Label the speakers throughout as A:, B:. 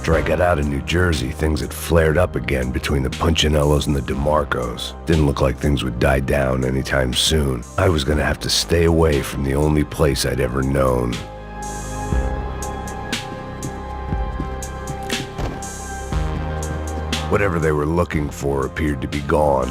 A: After I got out of New Jersey, things had flared up again between the Punchinellos and the DeMarcos. Didn't look like things would die down anytime soon. I was gonna have to stay away from the only place I'd ever known. Whatever they were looking for appeared to be gone.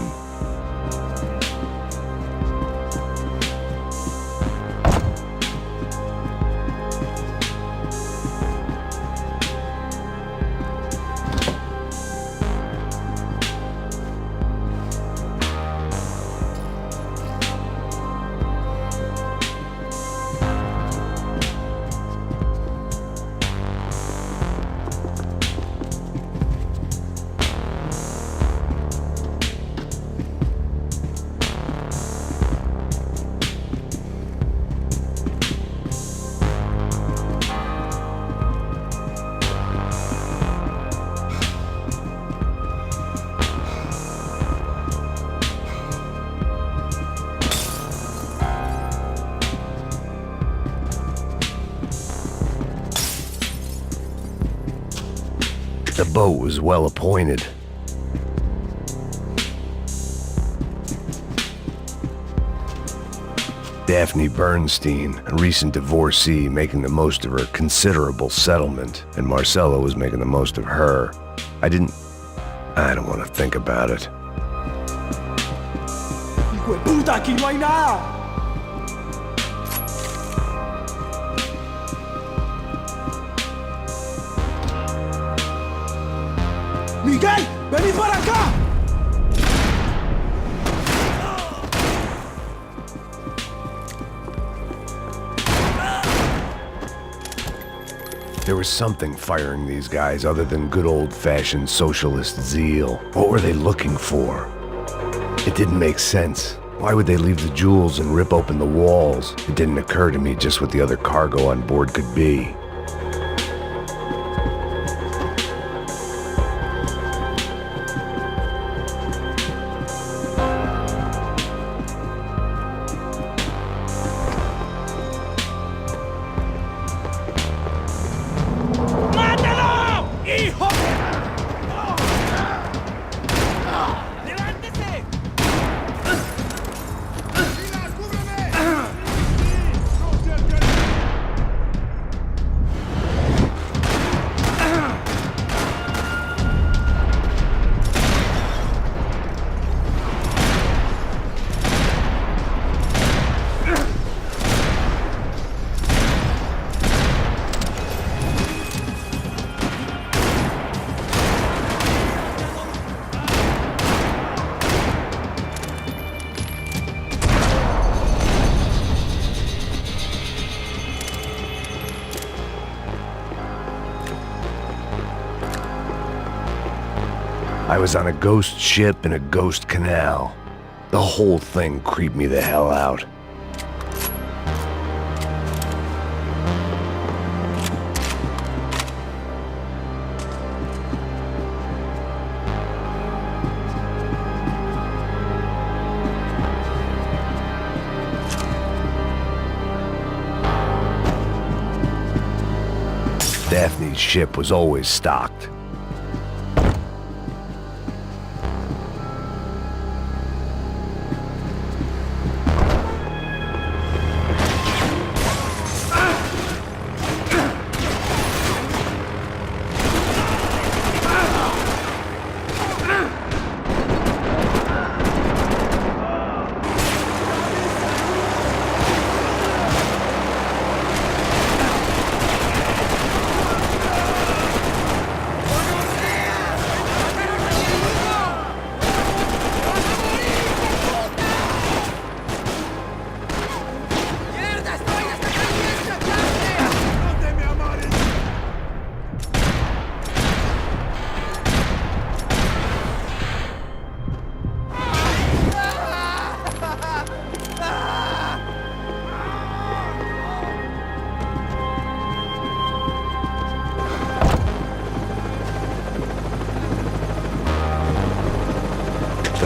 A: The boat was well appointed. Daphne Bernstein, a recent divorcee, making the most of her considerable settlement, and Marcella was making the most of her. I don't want to think about it.
B: ¡Hijo de puta! ¡Aquí no hay nada! ¡Miguel! ¡Vení para acá!
A: There was something firing these guys other than good old-fashioned socialist zeal. What were they looking for? It didn't make sense. Why would they leave the jewels and rip open the walls? It didn't occur to me just what the other cargo on board could be. I was on a ghost ship in a ghost canal. The whole thing creeped me the hell out. Daphne's ship was always stocked.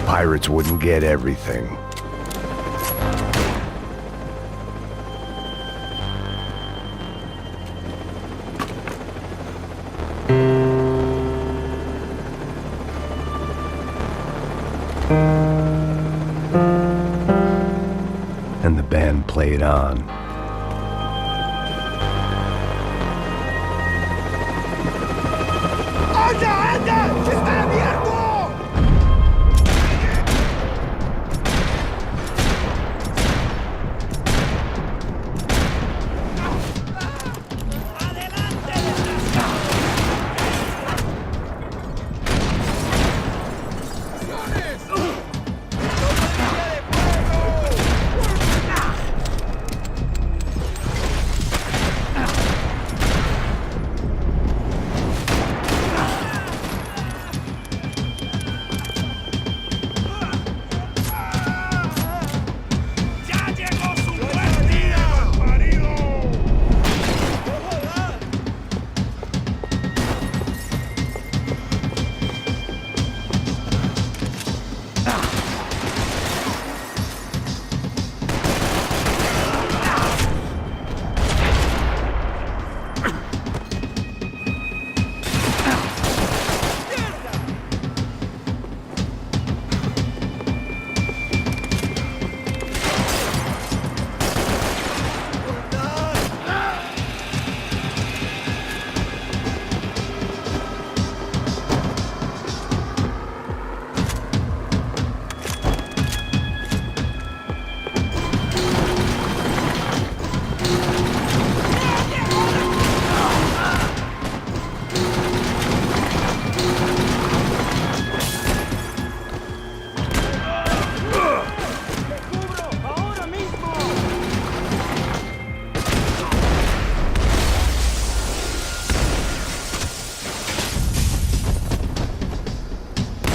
A: Pirates wouldn't get everything. And the band played on.
B: ¡Anda, anda! ¡Está abierto!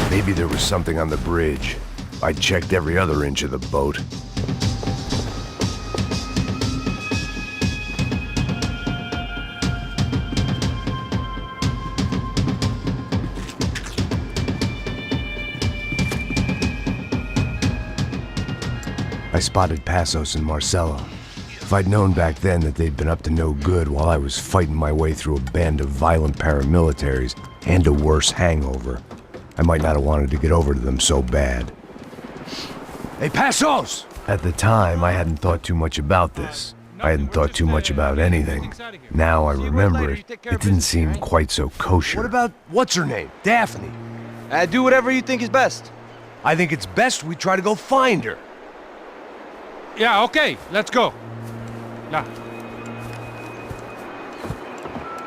A: Maybe there was something on the bridge. I checked every other inch of the boat. I spotted Passos and Marcelo. If I'd known back then that they'd been up to no good while I was fighting my way through a band of violent paramilitaries and a worse hangover, I might not have wanted to get over to them so bad.
C: Hey, Passos!
A: At the time, I hadn't thought too much about this. I hadn't thought too much about anything. Now I remember it, it didn't seem quite so kosher.
C: What about what's-her-name? Daphne?
D: Do whatever you think is best.
C: I think it's best we try to go find her.
E: Yeah, okay, let's go. Yeah.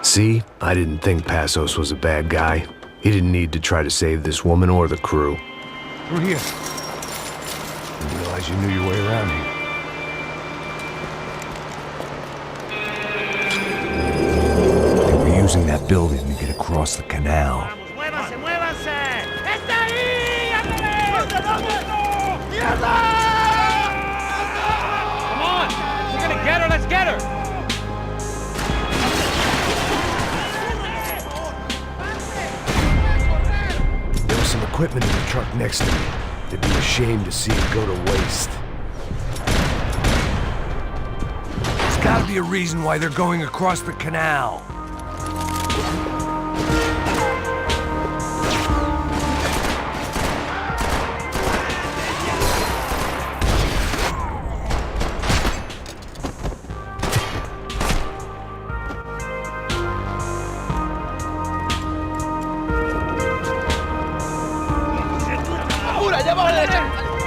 A: See? I didn't think Passos was a bad guy. He didn't need to try to save this woman or the crew.
C: Through here.
A: Didn't realize you knew your way around here. They were using that building to get across the canal.
F: ¡Muévanse, muévanse! ¡Está ahí! ¡Mierda!
E: Come on! If we're gonna get her, let's get her!
A: There was some equipment in the truck next to me. They'd be ashamed to see it go to waste.
C: There's gotta be a reason why they're going across the canal.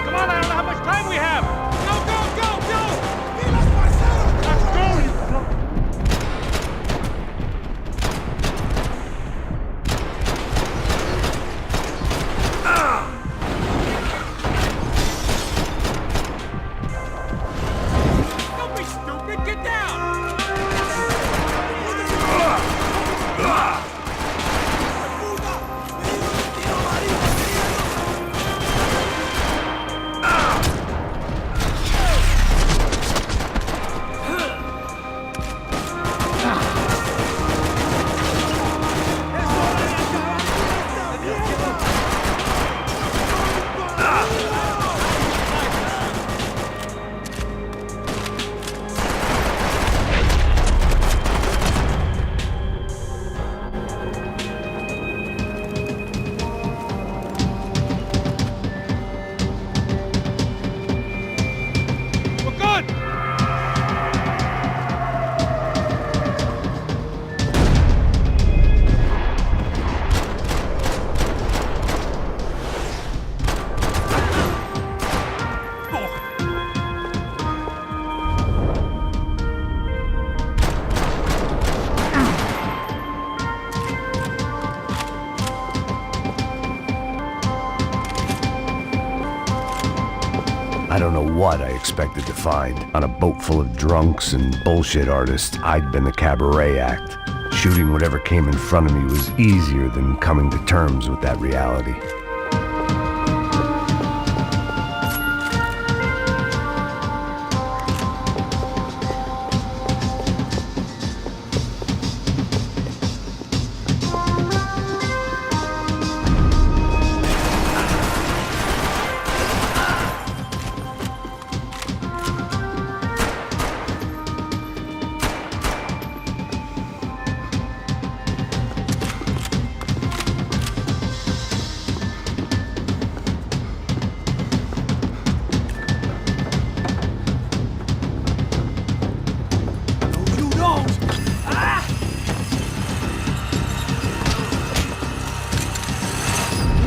E: Come on, I don't know how much time we have! Go, go, go, go! Don't be stupid, get down!
A: I don't know what I expected to find. On a boat full of drunks and bullshit artists, I'd been the cabaret act. Shooting whatever came in front of me was easier than coming to terms with that reality.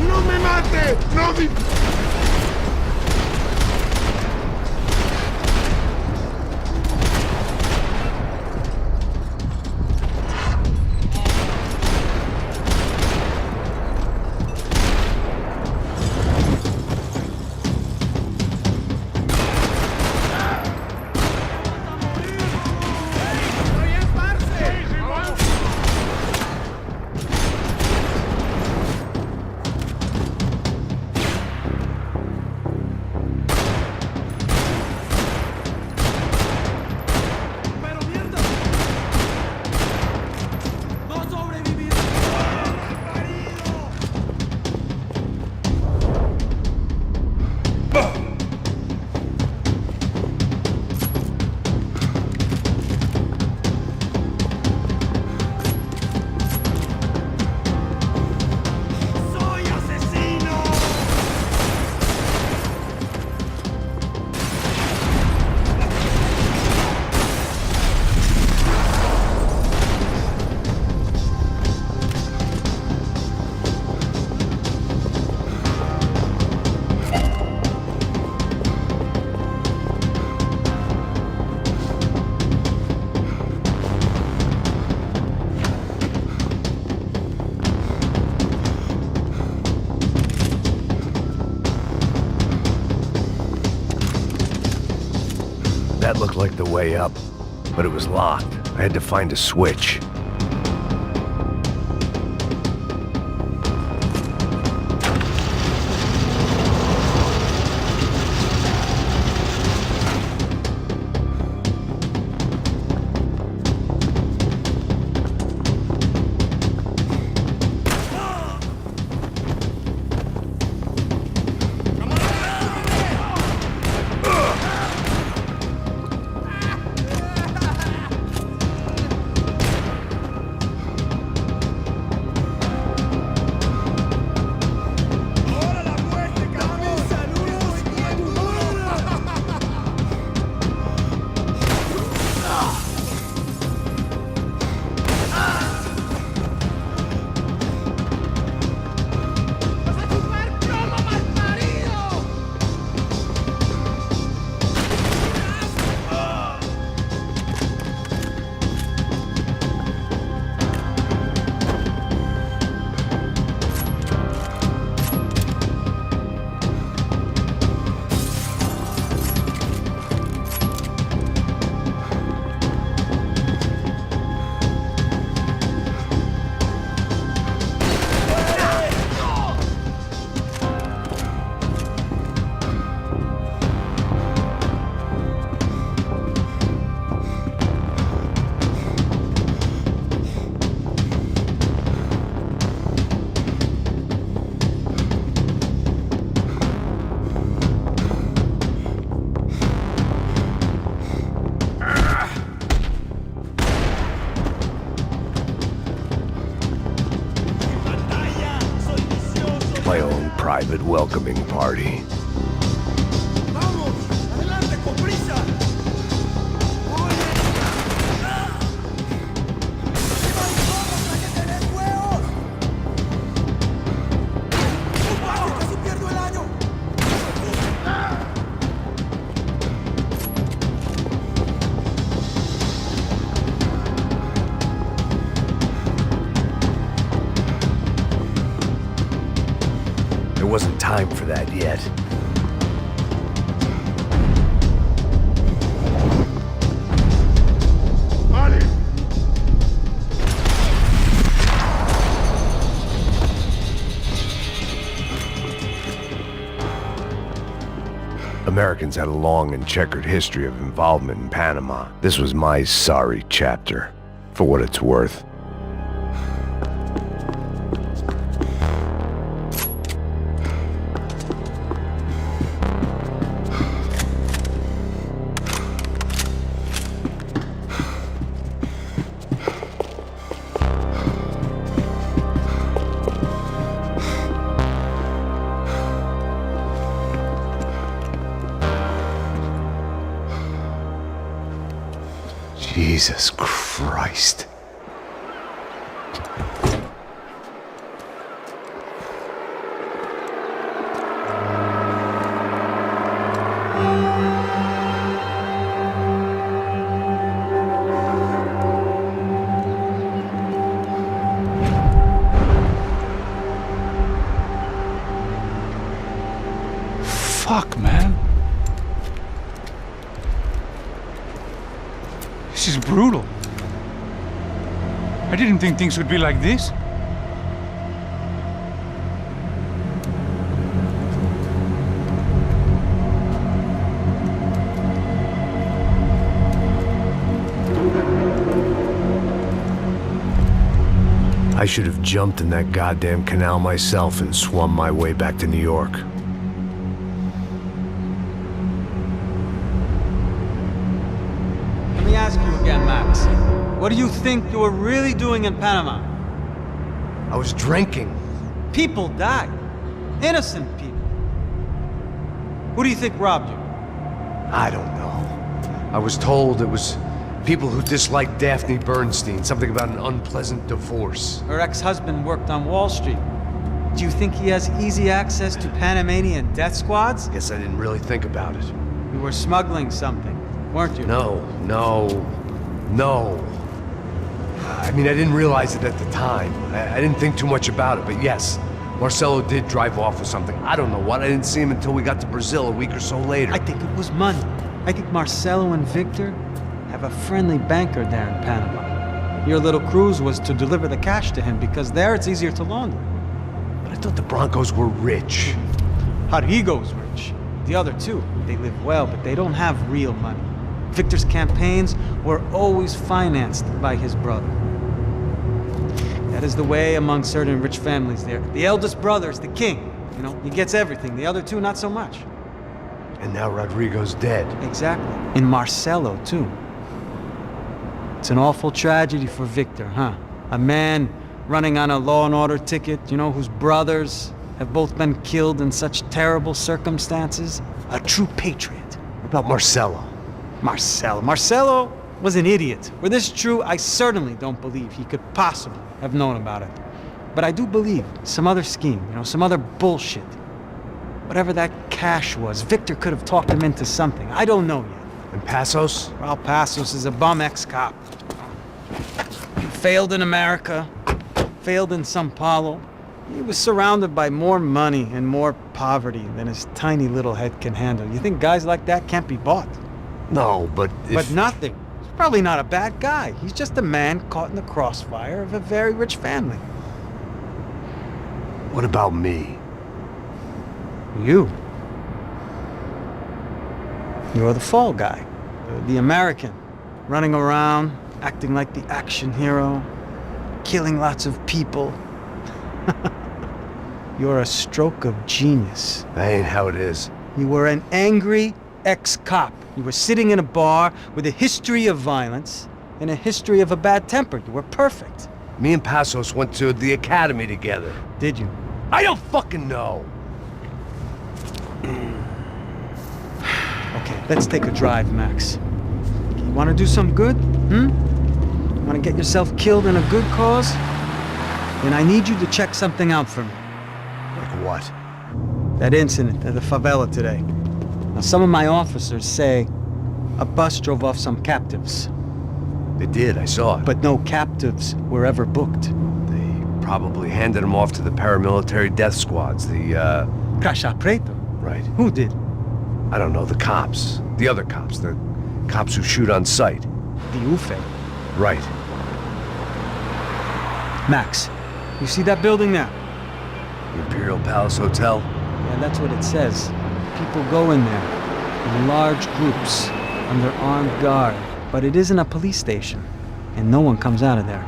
B: ¡No me mate! ¡No me...
A: That looked like the way up, but it was locked. I had to find a switch. My own private welcoming party.
B: ¡Vamos! ¡Adelante, con prisa! ¡Casi pierdo el año!
A: There wasn't time for that yet. Americans had a long and checkered history of involvement in Panama. This was my sorry chapter, for what it's worth. Jesus Christ.
G: Fuck, man. This is brutal. I didn't think things would be like this.
A: I should have jumped in that goddamn canal myself and swum my way back to New York.
H: Let me ask you again, Max. What do you think you were really doing in Panama?
A: I was drinking.
H: People died. Innocent people. Who do you think robbed you?
C: I don't know. I was told it was people who disliked Daphne Bernstein, something about an unpleasant divorce.
H: Her ex-husband worked on Wall Street. Do you think he has easy access to Panamanian death squads?
C: Guess I didn't really think about it.
H: You were smuggling something, weren't you?
C: No. I mean, I didn't realize it at the time. I didn't think too much about it, but yes, Marcelo did drive off with something. I don't know what. I didn't see him until we got to Brazil a week or so later.
H: I think it was money. I think Marcelo and Victor have a friendly banker there in Panama. Your little cruise was to deliver the cash to him because there it's easier to launder.
C: But I thought the Broncos were rich.
H: Rodrigo's rich. The other two, they live well, but they don't have real money. Victor's campaigns were always financed by his brother. That is the way among certain rich families there. The eldest brother is the king. You know, he gets everything. The other two, not so much.
C: And now Rodrigo's dead.
H: Exactly. And Marcelo, too. It's an awful tragedy for Victor, huh? A man running on a law and order ticket, you know, whose brothers have both been killed in such terrible circumstances. A true patriot.
C: What about Marcelo?
H: Marcelo was an idiot. Were this true, I certainly don't believe he could possibly have known about it. But I do believe some other scheme, you know, some other bullshit. Whatever that cash was, Victor could have talked him into something. I don't know yet.
C: And Passos?
H: Raul Passos is a bum ex-cop. He failed in America, failed in Sao Paulo. He was surrounded by more money and more poverty than his tiny little head can handle. You think guys like that can't be bought?
C: No, but
H: But nothing. He's probably not a bad guy. He's just a man caught in the crossfire of a very rich family.
C: What about me?
H: You. You're the fall guy. The American. Running around, acting like the action hero, killing lots of people. You're a stroke of genius.
C: That ain't how it is.
H: You were an angry ex-cop. You were sitting in a bar with a history of violence and a history of a bad temper. You were perfect.
C: Me and Passos went to the academy together.
H: Did you?
C: I don't fucking know.
H: Okay, let's take a drive, Max. You want to do some good? Want to get yourself killed in a good cause? Then I need you to check something out for me.
C: Like what?
H: That incident at the favela today. Now, some of my officers say a bus drove off some captives.
C: They did, I saw it.
H: But no captives were ever booked.
C: They probably handed them off to the paramilitary death squads, the,
H: Caixa Preto?
C: Right.
H: Who did?
C: I don't know, the cops. The other cops. The cops who shoot on sight.
H: The UFE.
C: Right.
H: Max, you see that building there?
C: The Imperial Palace Hotel?
H: Yeah, that's what it says. People go in there. in large groups, under armed guard. But it isn't a police station, and no one comes out of there.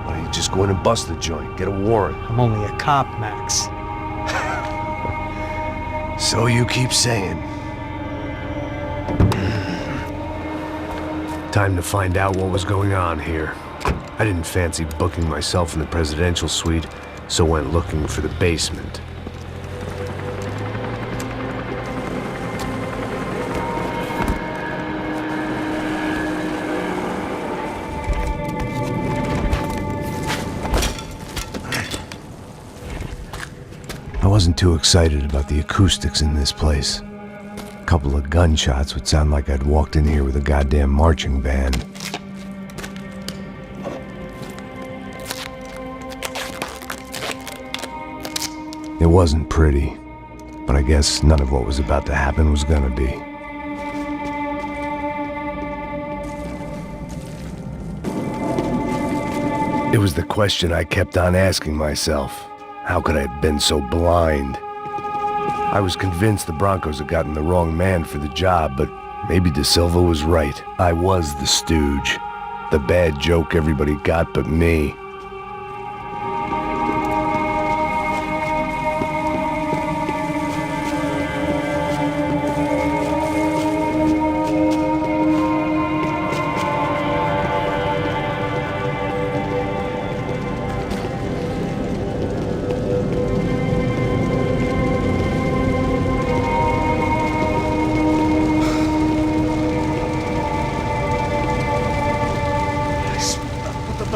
C: Why don't you just go in and bust the joint, get a warrant?
H: I'm only a cop, Max.
C: So you keep saying. Time to find out what was going on here. I didn't fancy booking myself in the presidential suite, so went looking for the basement. I wasn't too excited about the acoustics in this place. A couple of gunshots would sound like I'd walked in here with a goddamn marching band. It wasn't pretty, but I guess none of what was about to happen was gonna be. It was the question I kept on asking myself. How could I have been so blind? I was convinced the Broncos had gotten the wrong man for the job, but maybe De Silva was right. I was the stooge. The bad joke everybody got but me.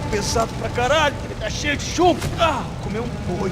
B: Pesado pra caralho, ele tá cheio de chumbo. Ah, comeu boi.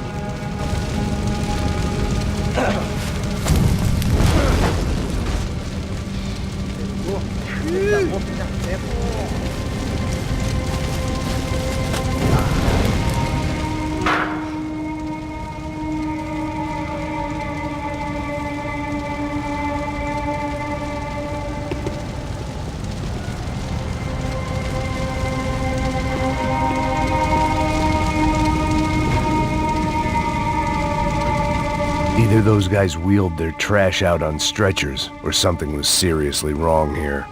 C: Either those guys wheeled their trash out on stretchers, or something was seriously wrong here.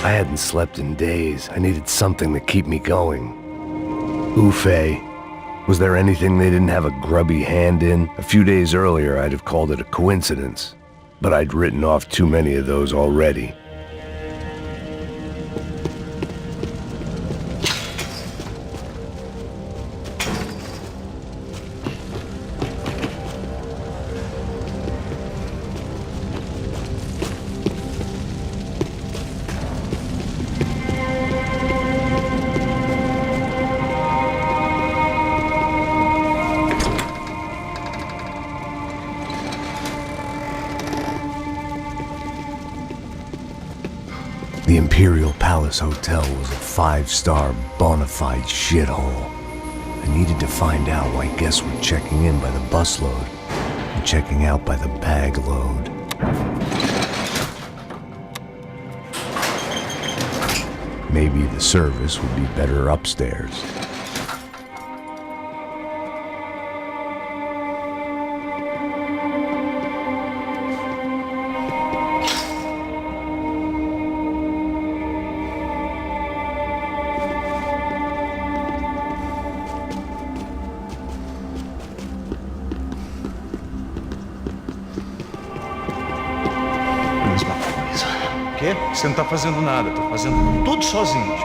C: I hadn't slept in days. I needed something to keep me going. Ufe. Was there anything they didn't have a grubby hand in? A few days earlier, I'd have called it a coincidence, but I'd written off too many of those already. The Imperial Palace Hotel was a five-star bona fide shithole. I needed to find out why guests were checking in by the busload and checking out by the bag load. Maybe the service would be better upstairs.
I: O quê? Você não tá fazendo nada, tô fazendo tudo sozinho.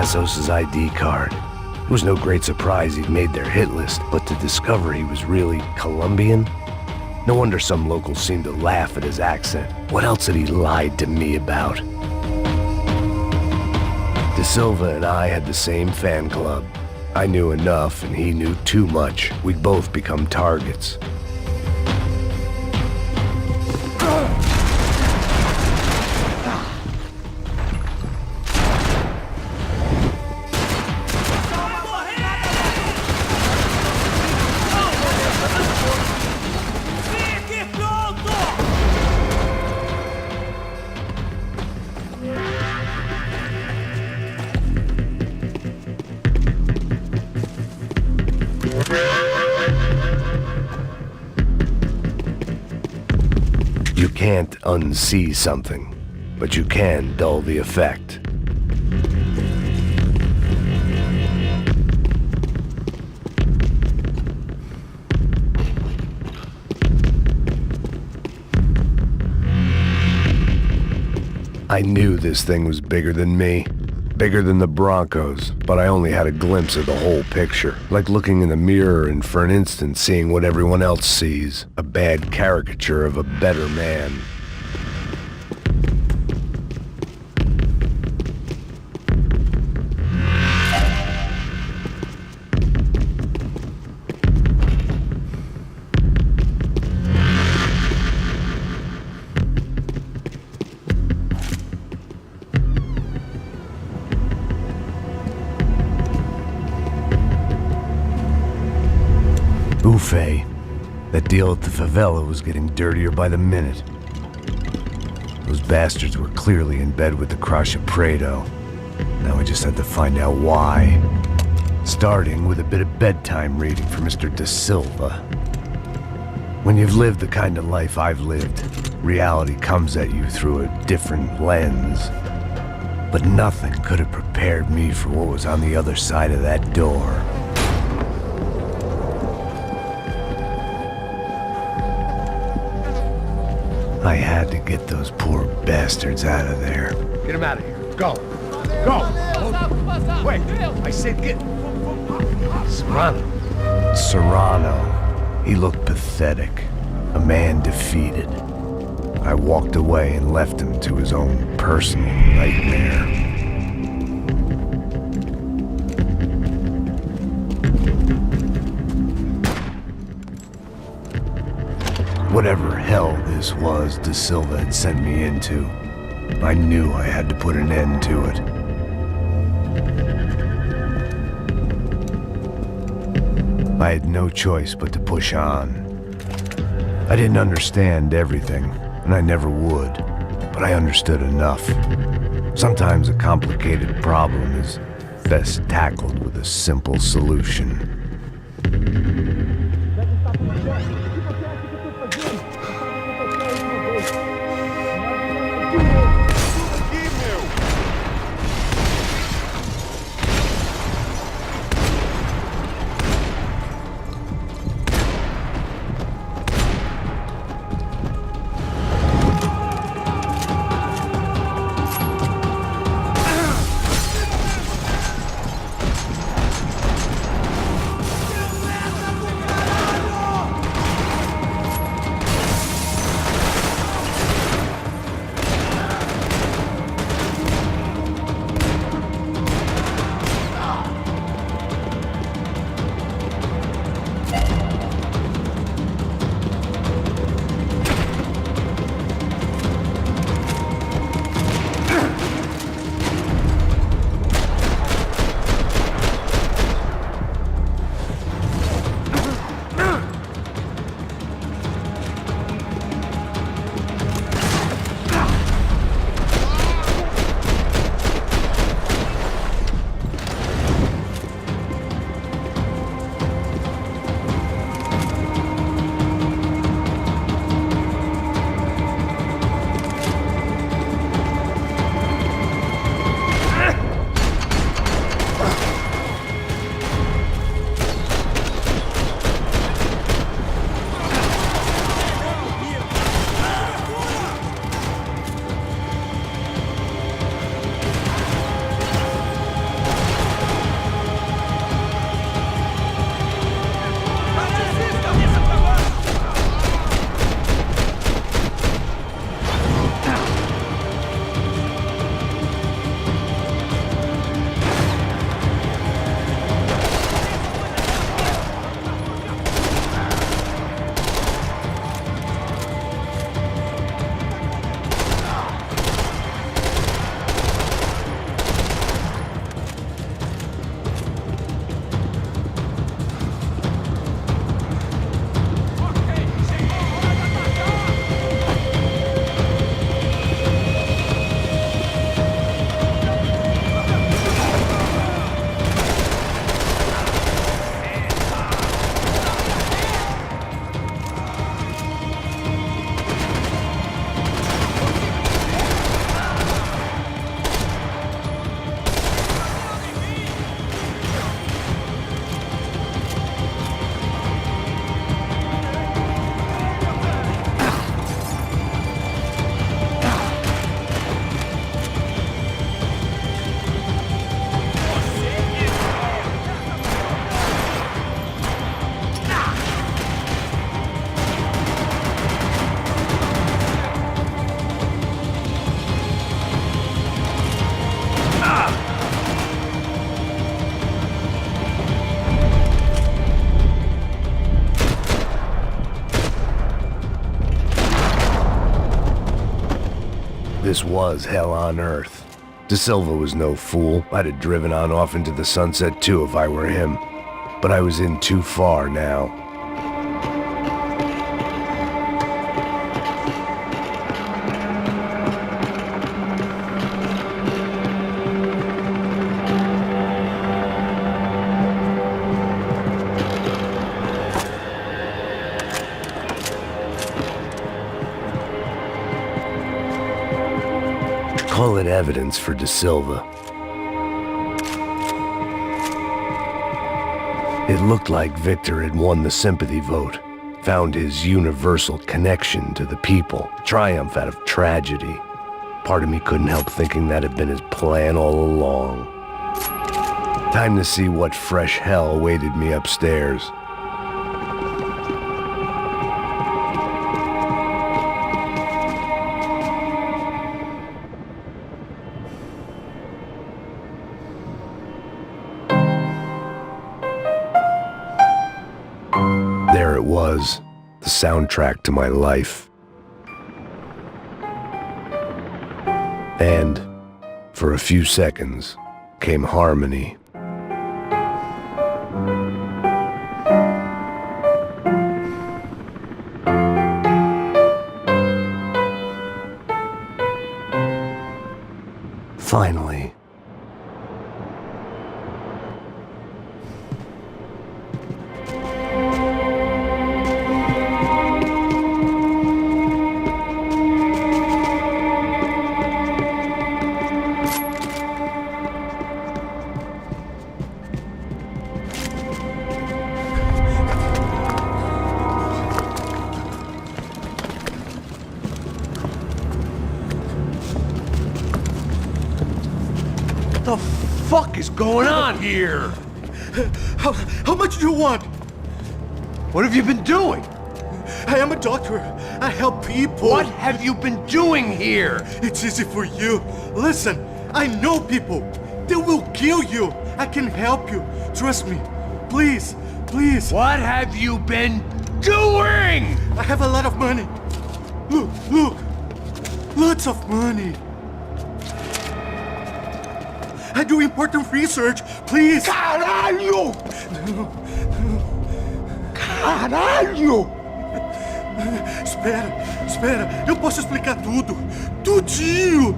C: Passos' ID card. It was no great surprise he'd made their hit list, but to discover he was really Colombian? No wonder some locals seemed to laugh at his accent. What else had he lied to me about? De Silva and I had the same fan club. I knew enough and he knew too much. We'd both become targets. You can't unsee something, but you can dull the effect. I knew this thing was bigger than me, bigger than the Broncos, but I only had a glimpse of the whole picture, like looking in the mirror and for an instant seeing what everyone else sees, a bad caricature of a better man. Buffet. That deal at the favela was getting dirtier by the minute. Those bastards were clearly in bed with the Crusher Prado. Now we just had to find out why. Starting with a bit of bedtime reading for Mr. De Silva. When you've lived the kind of life I've lived, reality comes at you through a different lens. But nothing could have prepared me for what was on the other side of that door. I had to get those poor bastards out of there.
A: Get him out of here. Go. Go. Wait, I said get... Serrano.
C: Serrano. He looked pathetic. A man defeated. I walked away and left him to his own personal nightmare. Whatever hell this was De Silva had sent me into, I knew I had to put an end to it. I had no choice but to push on. I didn't understand everything, and I never would, but I understood enough. Sometimes a complicated problem is best tackled with a simple solution.
A: This was hell on earth. De Silva was no fool. I'd have driven on off into the sunset too if I were him. But I was in too far now. Call it evidence for De Silva. It looked like Victor had won the sympathy vote, found his universal connection to the people, triumph out of tragedy. Part of me couldn't help thinking that had been his plan all along. Time to see what fresh hell awaited me upstairs. There it was, the soundtrack to my life. And, for a few seconds, came harmony. Finally.
B: What the fuck is going on here?
J: How much do you want?
B: What have you been doing?
J: I am a doctor. I help people.
B: What have you been doing here?
J: It's easy for you. Listen, I know people. They will kill you. I can help you. Trust me. Please, please.
B: What have you been doing?
J: I have a lot of money. Look, look. Lots of money. I do important research. Please.
B: Caralho! Caralho!
J: Espera. Eu posso explicar tudo. Tudinho.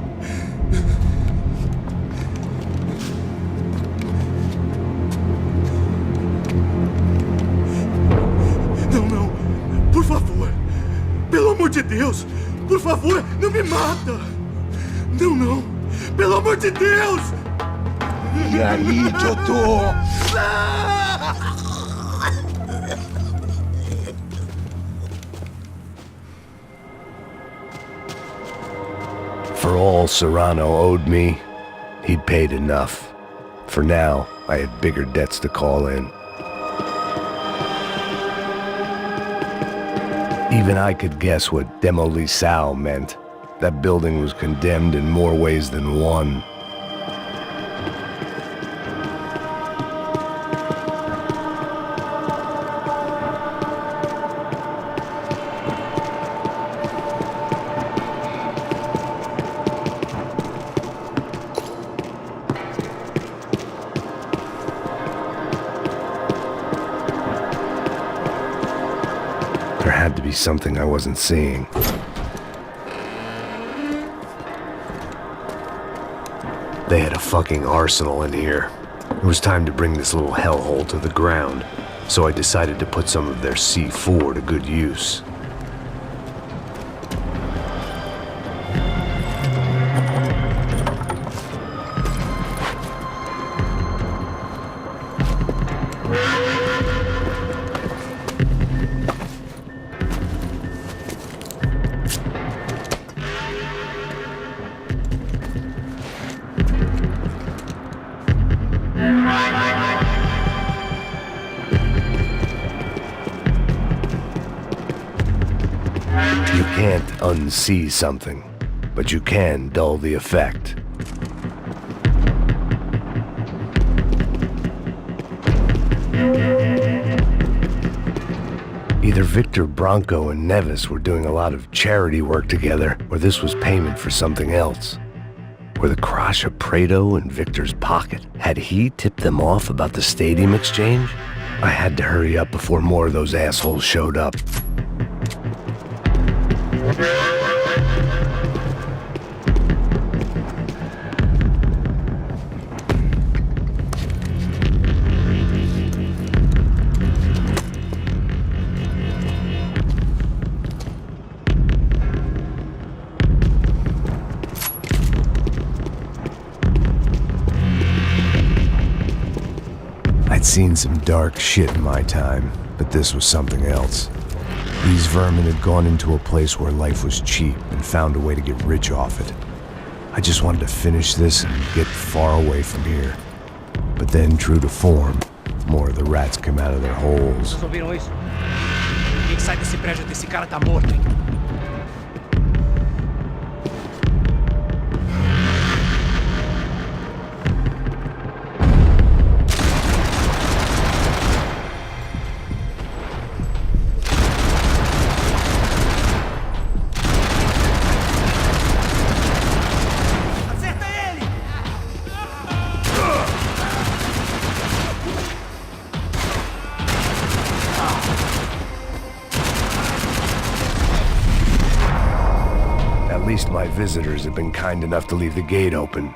J: Não. Por favor. Pelo amor de Deus. Por favor, não me mata. Não. Pelo amor de Deus.
B: E aí, doutor?
A: For all Serrano owed me, he'd paid enough. For now, I had bigger debts to call in. Even I could guess what demolissao meant. That building was condemned in more ways than one. There had to be something I wasn't seeing. They had a fucking arsenal in here. It was time to bring this little hellhole to the ground, so I decided to put some of their C4 to good use. You can't unsee something, but you can dull the effect.
C: Either Victor, Bronco, and Nevis were doing a lot of charity work together, or this was payment for something else. Were the Crasha Prado in Victor's pocket? Had he tipped them off about the stadium exchange? I had to hurry up before more of those assholes showed up. I'd seen some dark shit in my time, but this was something else. These vermin had gone into a place where life was cheap and found a way to get rich off it. I just wanted to finish this and get far away from here. But then, true to form, more of the rats come out of their holes.
E: Vocês ouviram isso? Ninguém sai desse prédio desse cara tá morto, hein?
C: At least my visitors have been kind enough to leave the gate open.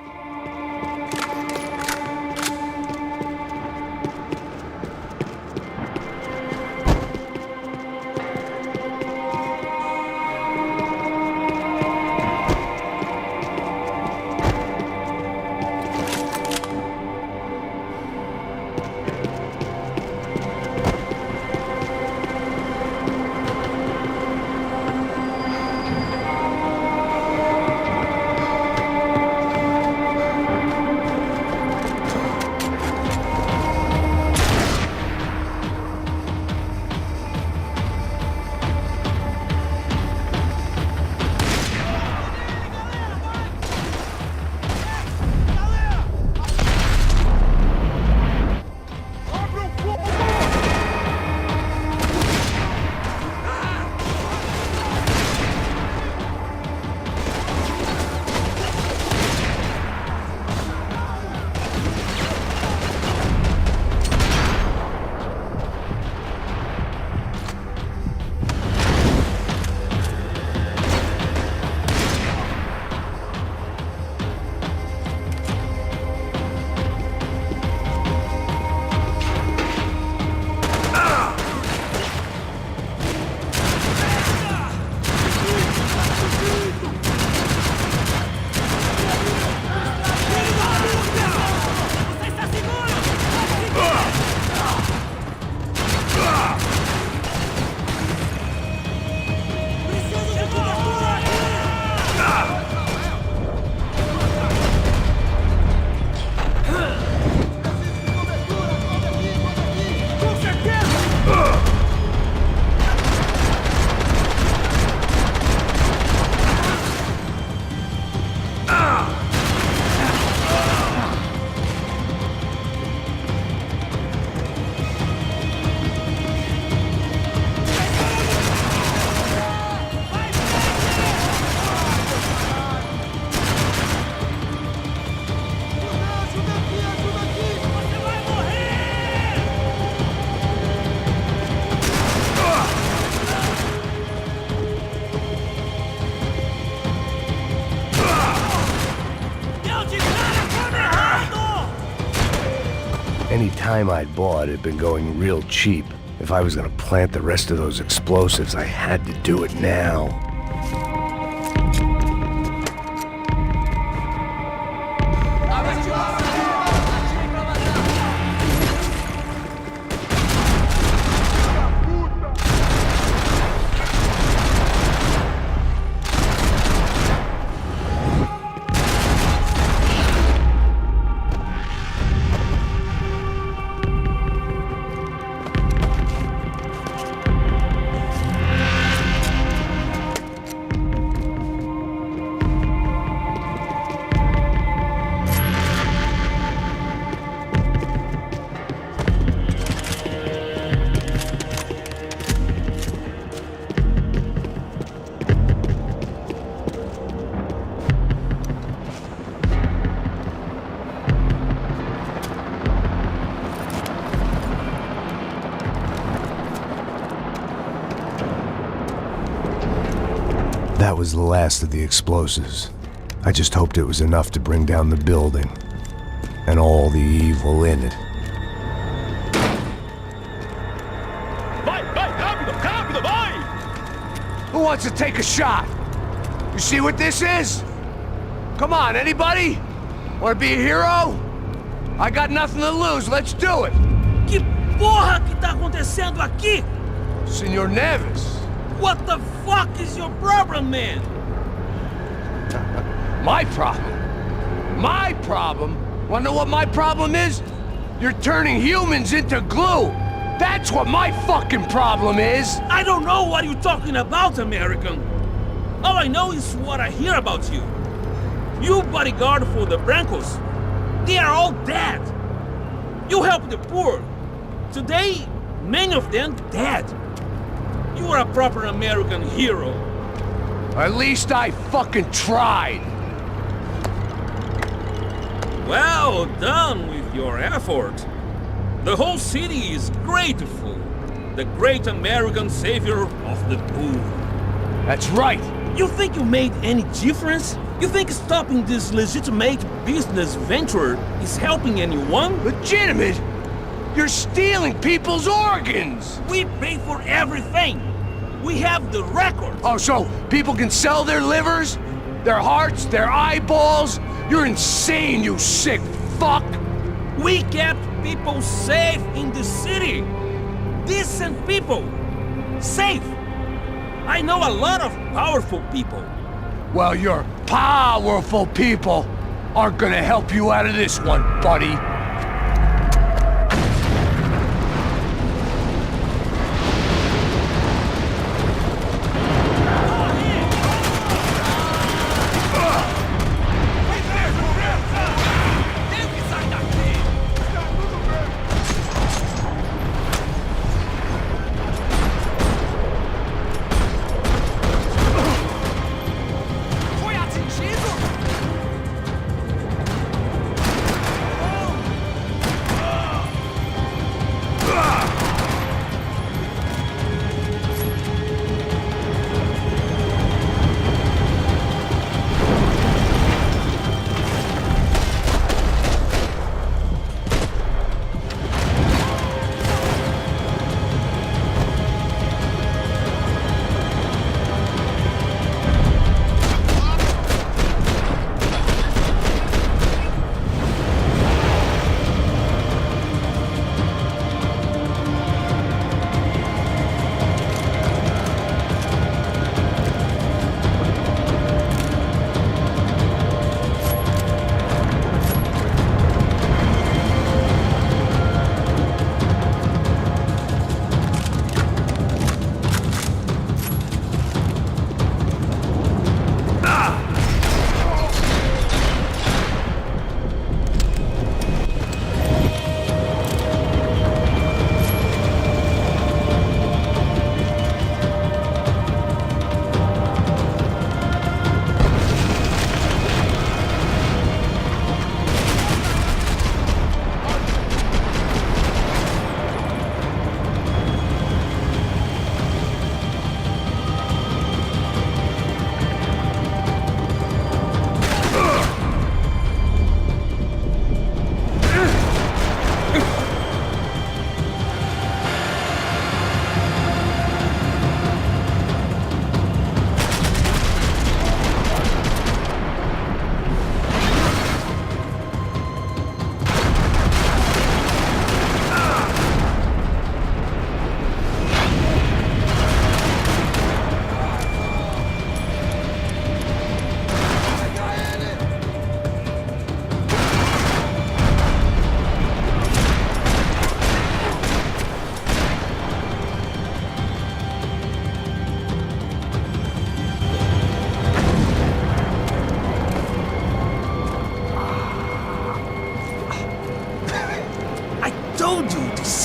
C: Any time I'd bought had been going real cheap. If I was gonna plant the rest of those explosives, I had to do it now. that was the last of the explosives. I just hoped it was enough to bring down the building and all the evil in it.
B: Vai, vai, rápido, rápido, vai!
A: Who wants to take a shot? You see what this is? Come on, anybody? Want to be a hero? I got nothing to lose, let's do it!
B: Que porra que tá acontecendo aqui?
A: Senor Neves.
B: What the fuck is your problem, man?
A: My problem? My problem? Wanna know what my problem is? You're turning humans into glue! That's what my fucking problem is!
B: I don't know what you're talking about, American. All I know is what I hear about you. You bodyguard for the Brancos. They are all dead. You help the poor. Today, many of them dead. You are a proper American hero.
A: At least I fucking tried!
B: Well done with your effort. The whole city is grateful. The great American savior of the poor.
A: That's right!
B: You think you made any difference? You think stopping this legitimate business venture is helping anyone?
A: Legitimate? You're stealing people's organs!
B: We pay for everything. We have the record.
A: Oh, so people can sell their livers? Their hearts? Their eyeballs? You're insane, you sick fuck!
B: We kept people safe in the city. Decent people. Safe. I know a lot of powerful people.
A: Well, your powerful people aren't gonna help you out of this one, buddy.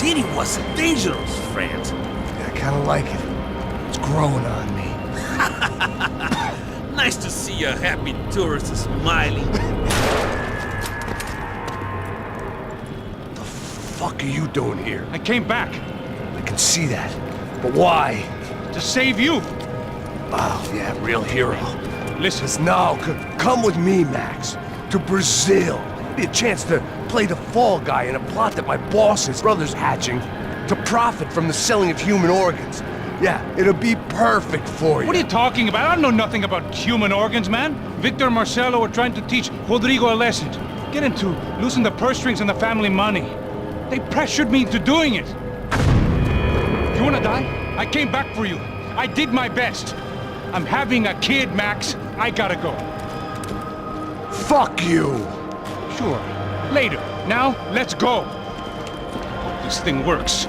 B: city was dangerous, friend.
C: I kind of like it. It's growing on me.
B: Nice to see a happy tourist smiling.
A: The fuck are you doing here?
G: I came back
A: I can see that. But why?
G: to save you.
A: Oh, yeah, real hero.
G: Listen,
A: Now, come with me, Max. To Brazil. Be a chance to play the fall guy in a plot that my boss's brother's hatching to profit from the selling of human organs. Yeah, it'll be perfect for you.
G: what are you talking about? I don't know nothing about human organs, man. Victor and Marcelo are trying to teach Rodrigo a lesson. Get him to loosen the purse strings and the family money. They pressured me into doing it. You wanna die? I came back for you. I did my best. I'm having a kid, Max. I gotta go.
A: Fuck you!
G: Sure. Later. Now, let's go. Hope this thing works.